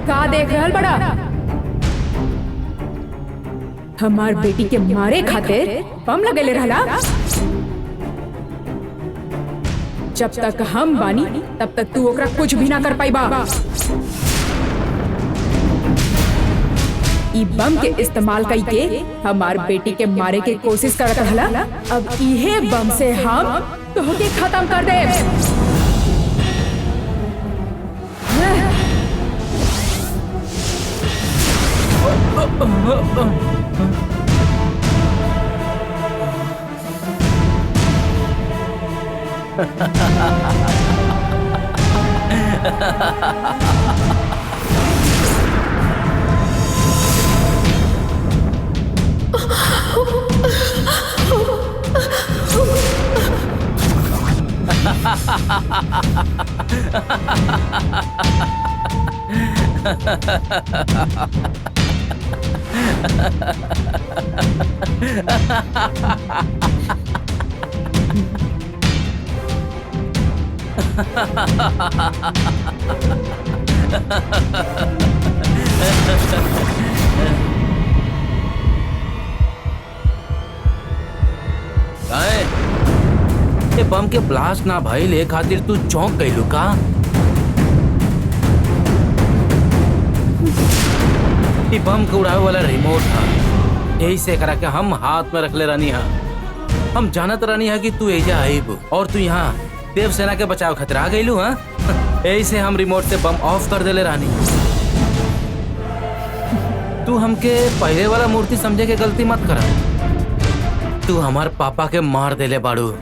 का देख रहल बड़ा? हमार बेटी के मारे खातिर बम लगेले रहला। जब तक हम बानी तब तक तू ओकरा कुछ भी ना कर पाइबा। ई बम के इस्तेमाल करके हमार बेटी के मारे के कोशिश करत रहला। अब इहे बम से हम तोहके खत्म कर देब। ये बम के ब्लास्ट ना भइल ए खातिर तू चौंक गइलू का? ये बम के उड़ावे वाला रिमोट था, यही से करा के हम हाथ में रखले रहनी हा। हम जानत रहनी हा कि तू एजा आइब और तू यहाँ देवसेना के बचाव खातिर आ गइलू। हाँ, यही से हम रिमोट से बम ऑफ कर देले रहनी। तू हमके पहले वाला मूर्ति समझे के गलती मत करा। तू हमार पापा के मार देले बाड़ू।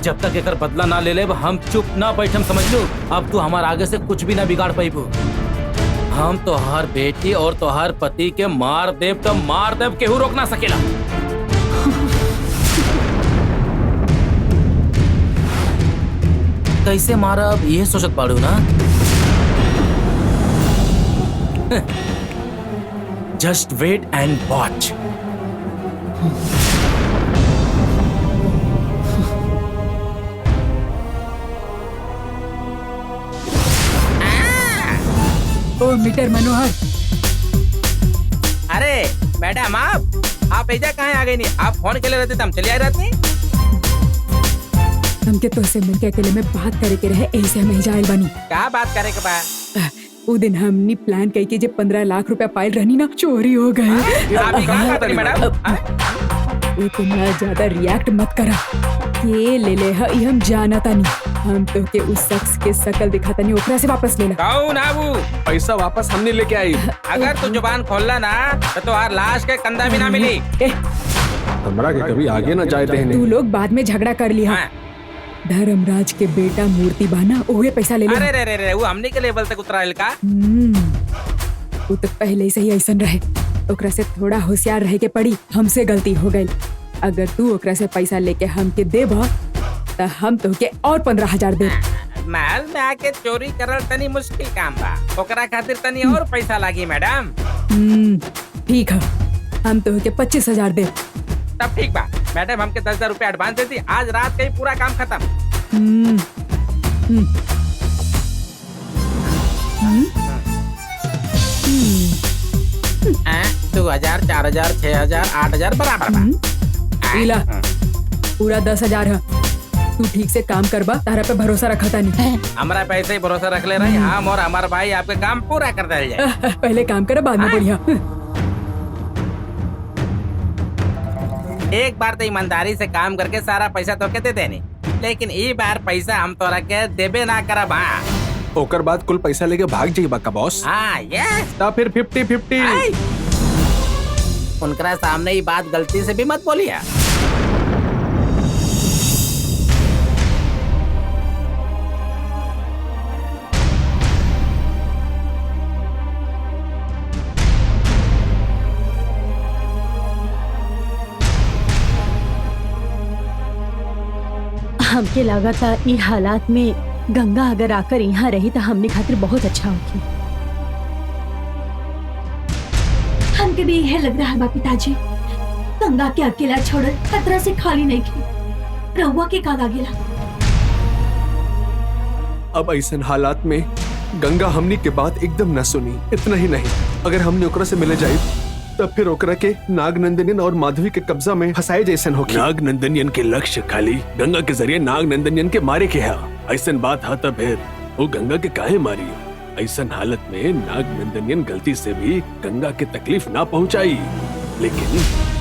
जब तक एकर बदला ना ले ले हम चुप ना बैठम, समझ लू। अब तू हमार आगे से कुछ भी ना बिगाड़ पाइबू। हम तोहार बेटी और तोहार पति के मार देव तो मार देव, केहू रोक ना सकेला। कैसे मारा अब ये सोचत बाड़ू ना? Just wait and watch. ओ मीटर मनोहर, अरे मैडम आप ऐजा कहाँ आ गई? नहीं, आप फोन के लिए रहते तो हम चले आए रहते। हमके तो से मिलके अकेले में बात करे के रहे, ऐसे हम एजा आइल बानी। क्या बात करे के बा? वो दिन हमनी प्लान कई के जे 15 लाख रुपया पाइल रहनी ना, चोरी हो गए। आप ही कहाँ बात मैडम? इतना ज्यादा रिएक्ट मत करा। ये ले ले हा, हम जाना तानी। हम तो के उस शख्स के शकल दिखाता नहीं, ओकरा से वापस ले ला। कौन आबू? पैसा वापस हमने लेके आई। अगर तू जुबान खोलला ना तो हर लाश के कंधा भी ना मिली। हमरा के कभी आगे ना जाए देने। तू लोग बाद में झगड़ा कर लिया। धर्मराज के बेटा मूर्ति बाना, ओहे पैसा ले ले। अरे रे रे, वो हमने के लेवल तक उतराइल का? वो तो पहले से ही ऐसन रहे, ओकरा से थोड़ा होशियार रहे के पड़ी। हमसे गलती हो गई। अगर तू ओकरा से पैसा लेके हमके देब तो हम तोहके और 15,000 दे। महल में आके चोरी करल तनी मुश्किल काम बा, ओकरा खातिर तनी और पैसा लागी मैडम। ठीक है, हम तोहके 25,000 दे। तब ठीक बा मैडम, हमके 10,000 रुपया एडवांस दे दी। आज रात का ही पूरा काम खत्म। 2,000, 4,000, 6,000, 8,000 बराबर बा। इला पूरा 10,000 है। तू ठीक से काम करबा, तारा पे भरोसा रखा था नहीं। हमारा पैसे ही भरोसा रख ले रहे। हम और हमारा भाई आपके काम पूरा कर दे जाए। पहले काम करे, बाद में बढ़िया। एक बार तो ईमानदारी से काम करके सारा पैसा तो के देने, लेकिन ई बार पैसा हम तोरा के देबे ना करब। ओकर बाद कुल पैसा लेके भाग जाइबा का बॉस? हाँ यस। ता फिर 50-50। उनकरा सामने ये बात गलती से भी मत बोलिए। हमके लगा था ये हालात में गंगा अगर आकर यहाँ रही तो हमने खातिर बहुत अच्छा होगी। हमके भी यह लग रहा है पिताजी, गंगा के अकेला छोड़ खतरा से खाली नहीं की। रहुआ के का लागेला? अब ऐसन हालात में गंगा हमनी के बात एकदम न सुनी। इतना ही नहीं, अगर हमने ओकरा से मिले जाए तब फिर ओकरा के नागनंदनियन और माधवी के कब्जा में फंसाए जैसन होगी। नागनंदनियन के लक्ष्य खाली गंगा के जरिए नागनंदनियन के मारे के है। ऐसन बात है तब फिर वो गंगा के काहे मारी? ऐसन हालत में नागनंदनियन गलती से भी गंगा के तकलीफ ना पहुंचाई, लेकिन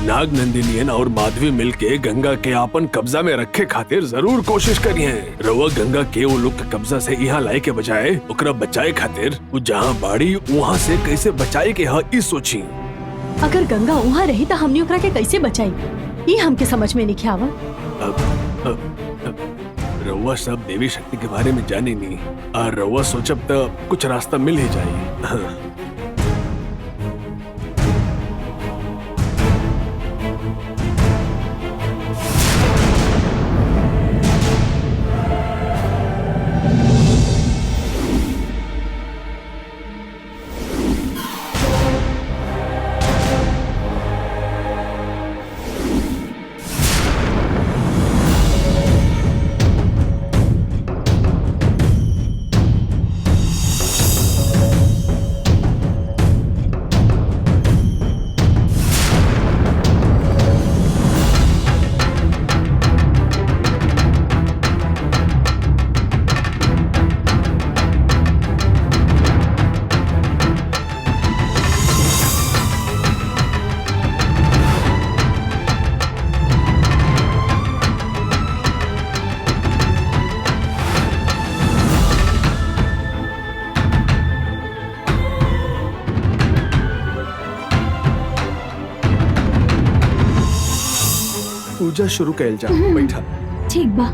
नागनंदनियन और माधवी मिलके गंगा के आपन कब्जा में रखे खातिर जरूर कोशिश करिए। रवा गंगा के वो लोग के कब्जा से यहाँ लाए के बजाय ओकरा बचाए खातिर वो जहाँ बाड़ी वहाँ से कैसे बचाए के ई सोची। अगर गंगा वहाँ रही तो हमने ओकरा के कैसे बचाई, ये हमके समझ में नहीं आवा। रवा सब देवी शक्ति के बारे में जाने नहीं, और रवा सोचब तो कुछ रास्ता मिल ही जाये। पूजा शुरू कैल जा। बैठा। ठीक बा।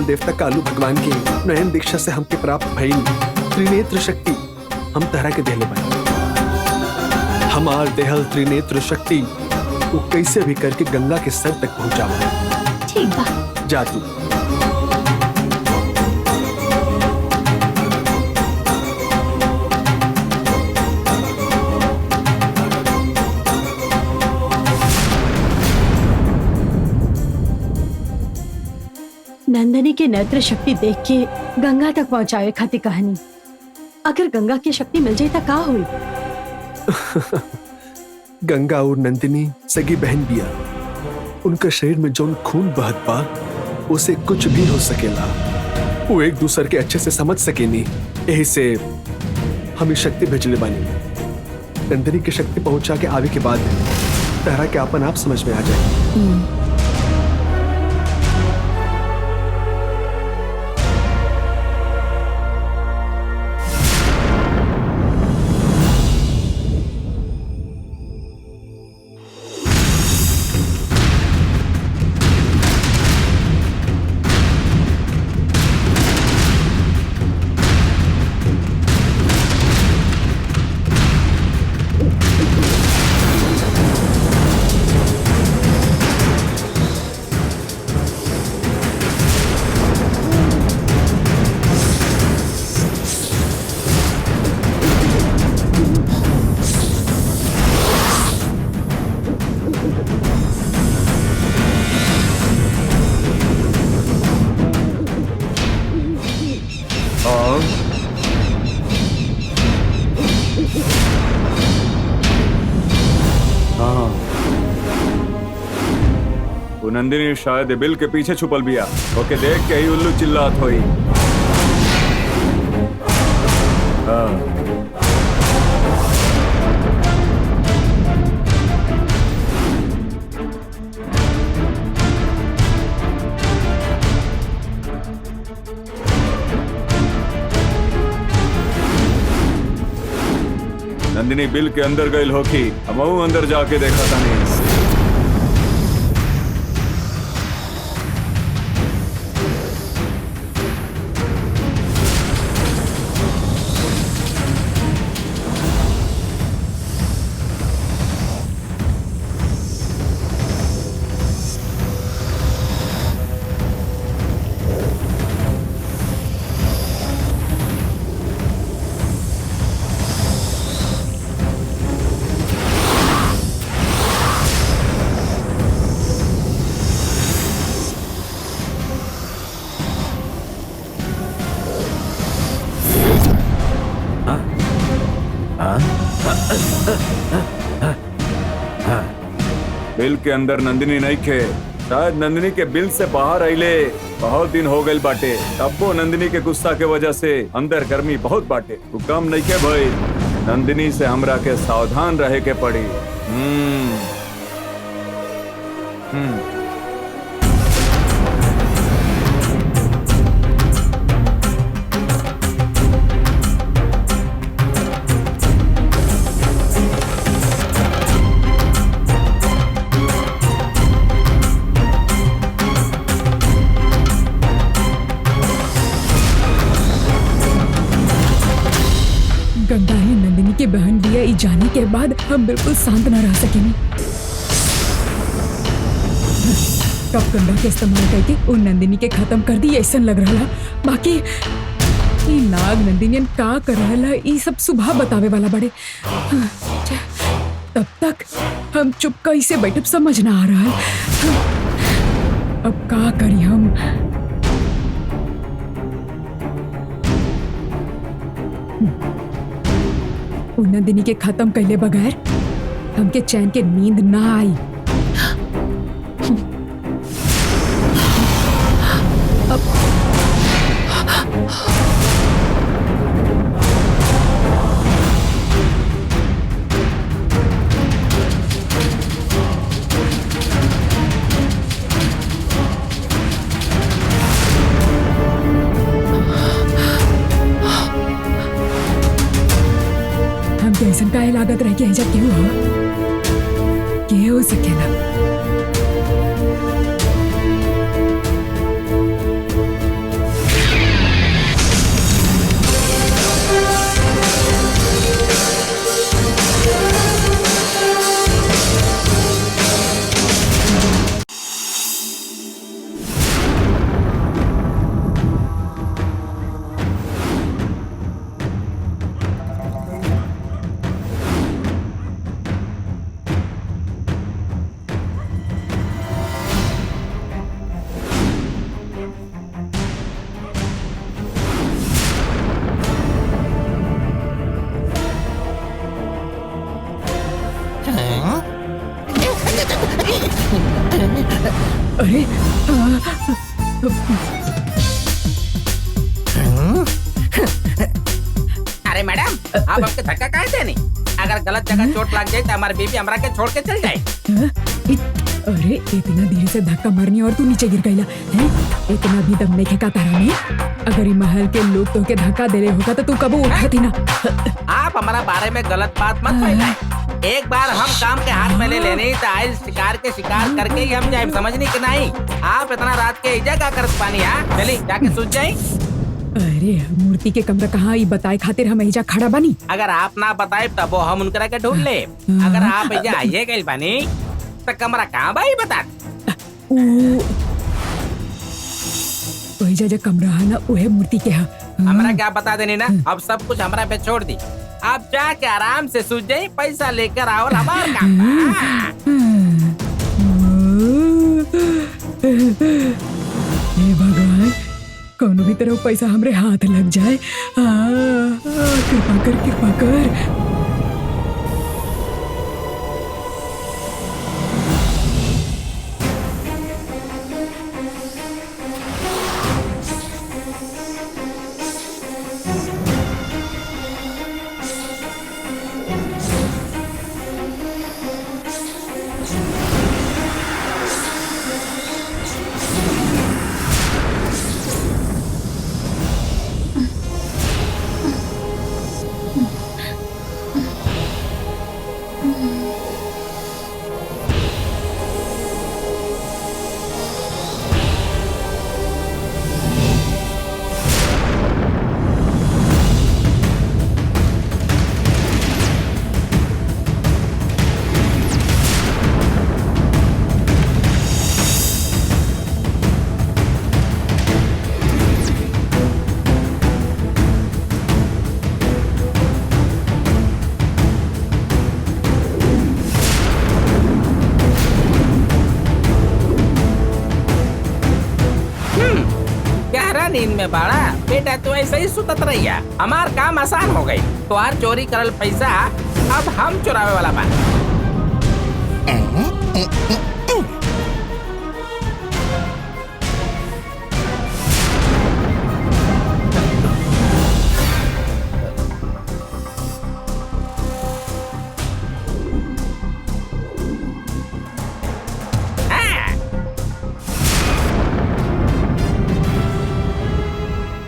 देवता कालू भगवान की नयन दीक्षा से हमके प्राप्त भइल त्रिनेत्र शक्ति हम तहरा के देहले बनी। हमार देहल त्रिनेत्र शक्ति वो कैसे भी करके गंगा के सर तक पहुंचावा। ठीक बा। जा तू। नंदनी के नेत्र शक्ति देख के गंगा तक पहुंचाए खातिर कहानी। अगर गंगा की शक्ति मिल जाए तो का हुई? गंगा और नंदिनी सगी बहन बिया। उनका शरीर में जौन खून बहत बा उसे कुछ भी हो सकेला। वो एक दूसरे के अच्छे से समझ सकेनी। यही से हम इस शक्ति भेजले बानी। नंदिनी की शक्ति पहुंचा के आवे के बाद तहरा के आपन आप समझ में आ जाए। नंदिनी शायद बिल के पीछे छुपल बिया। ओके देख के ही उल्लू चिल्लात होई। नंदिनी बिल के अंदर गई होगी, हम अंदर जाके देखा था नहीं। बिल के अंदर नंदिनी नहीं खे, शायद नंदिनी के बिल से बाहर आइले बहुत दिन हो गए बाटे। अब वो नंदिनी के गुस्सा के वजह से अंदर गर्मी बहुत बाटे। तू कम नहीं के भाई, नंदिनी से हमरा के सावधान रहे के पड़ी। गंगा ही नंदिनी की बहन दिया ई जाने के बाद हम बिल्कुल शांत न रह सकेंगे। कब गंगा के इस्तेमाल करके उन नंदिनी के खत्म कर दी ऐसा लग रहा। बाकी ई नाग नंदिनियन का कर रहा ई सब सुबह बतावे वाला बड़े। तब तक हम चुप कैसे बैठब समझ ना आ रहा है। अब का करी हम। उन नंदिनी के खत्म कैले बगैर हमके चैन के नींद ना आई। कैसन का लागत रह गया जब केहू हो सकेला। अरे अरे मैडम, आप हमके धक्का काहे देनी? अगर गलत जगह चोट लग जाए तो हमारे बीबी हमरा के छोड़ के चल जाए। अरे इतना धीरे से धक्का मारनी और तू नीचे गिर गईला है? इतना भी दम नहीं है तारा में। अगर महल के लोग तो के धक्का दे रहे होगा तो तू कबो उठाती ना। आप हमारा बारे में गलत बात मत फैलाएं। एक बार हम काम के हाथ में ले लेने तो आयल शिकार के शिकार करके ही हम जाए, समझनी कि नहीं? आप इतना रात के इजा का कर पानी? चली जाके सूझ जाए। अरे मूर्ति के कमरा कहाँ बताए खातिर हम इजा खड़ा बनी। अगर आप ना बताए तब वो हम उनकरा के ढूंढ ले। अगर आप इजा आइए गए बनी तो कमरा कहाँ भाई बता। जो कमरा है ना वह मूर्ति के है। हमरा क्या बता देनी ना, अब सब कुछ हमरा पे छोड़ दी। आप जाके आराम से सूझ जाए, पैसा लेकर आओ, हमार काम। हे भगवान, कौन भी तरह पैसा हमरे हाथ लग जाए। कृपा कर, कृपा कर। नींद में बाड़ा बेटा, तू ऐसे ही सुतत रहिया। हमार काम आसान हो गई। तुम्हार चोरी करल पैसा अब हम चुरावे वाला बा।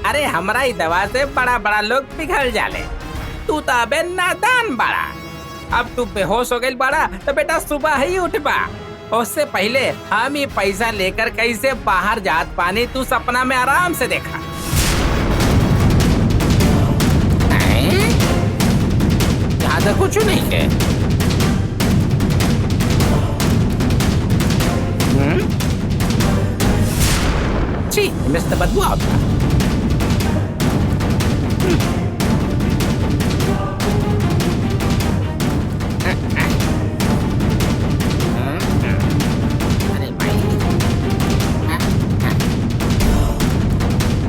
अरे हमरा ही दवा से बड़ा बड़ा लोग पिघल जाले। तू तो अबे नादान बड़ा। अब तू बेहोश हो गई बड़ा तो बेटा सुबह ही उठबा। उससे पहले हम ये पैसा लेकर कैसे बाहर जात पानी तू सपना में आराम से देखा। यहाँ तो कुछ नहीं है। छी, मिस्टर बदबू आता।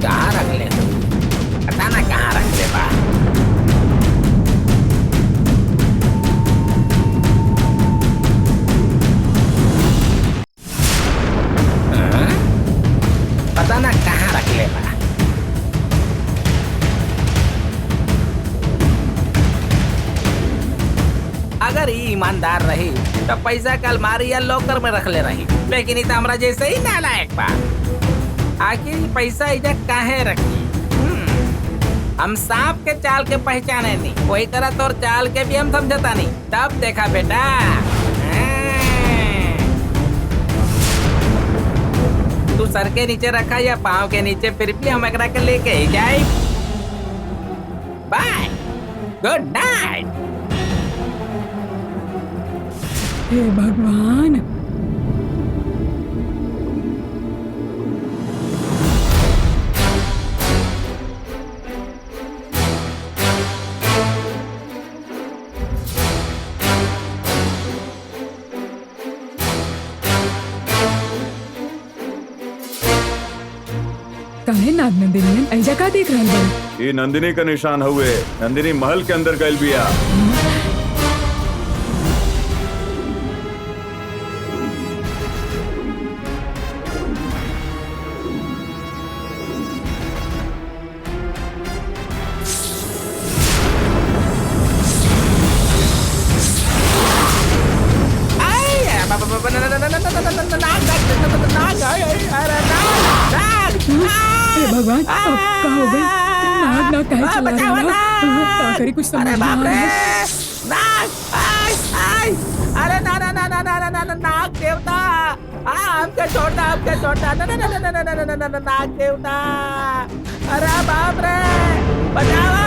कहाँ रख ले तू? पता ना कहाँ रख ले बा। पता ना कहाँ रख ले बा। अगर ये ईमानदार रही तो पैसा का अलमारी या लॉकर में रख ले रही, लेकिन ये तो हमरा जैसे ही नालायक बा। आखिर ये पैसा इधर काहे रखी? हम सांप के चाल के पहचाने नहीं, वही तरह तोर चाल के भी हम समझता नहीं। तब देखा बेटा। तू सर के नीचे रखा या पाँव के नीचे, फिर भी हम एकरा के लेके ही जाए। Bye, good night. हे भगवान, काहे नाग नंदिनी ऐजा का देख रहल बा? ये नंदिनी का निशान हुए। नंदिनी महल के अंदर गइल बिया। हे भगवान, अब का हो गई? नाग नाग काहे चिल्ला रहा है? का करी कुछ समझ नहीं आ रहा है। अरे ना ना ना ना ना ना ना ना नाग देवता, हमके छोड़ना, हमके छोड़ना। ना ना ना ना ना ना ना ना नाग देवता। अरे बाप रे, बचाओ।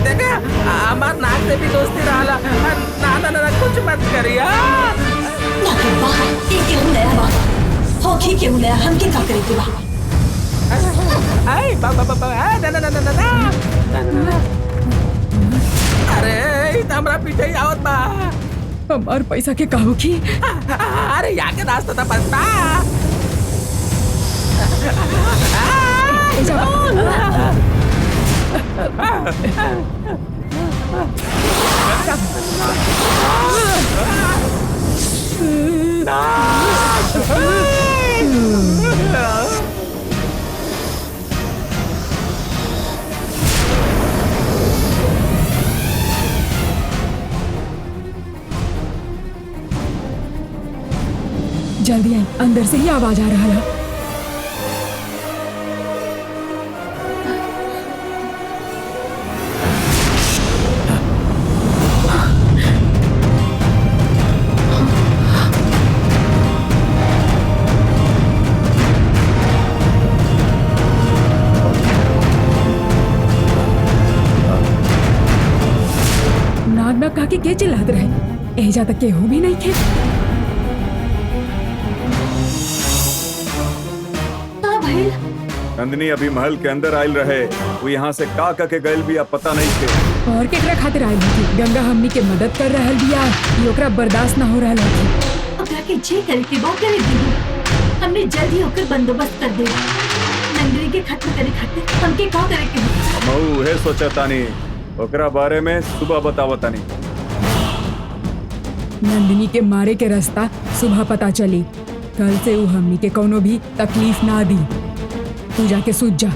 देखे हमार नाग से भी दोस्ती रहा। ना ना ना कुछ मत करिया। होगी क्यों नया हमके का करे के बा? आई बाबा बाबा, ना ना ना ना ना। अरे ई त हमरा पीछे ही आवत बा। हमार पैसा के का होगी? अरे यहाँ के रास्ता तो बसता। जल्दी आई, अंदर से ही आवाज आ रहा है। नाग नाग काके के चिल्लात रहे? एजा तक केहू भी नहीं थे। नंदिनी अभी महल के अंदर आयल रहे। वो यहाँ से का के गइल बिया पता नहीं थे। और केकरा खातिर आयल थी? गंगा हमनी के मदद कर रहल बिया, ई ओकरा बर्दाश्त ना हो रहल थी। ओकरा के जे करे के बा करे दीदी। हमने जल्द ही होकर बंदोबस्त कर दे। नंदिनी के खत्म करे खातिर हमके का करे के बा? हम उहे सोचतानी, ओकरा बारे में सुबह बतावतानी। नंदिनी के मारे के रास्ता सुबह पता चली। कल से वो हमनी के कोनो भी तकलीफ ना दी। तू जाके सूझ जा।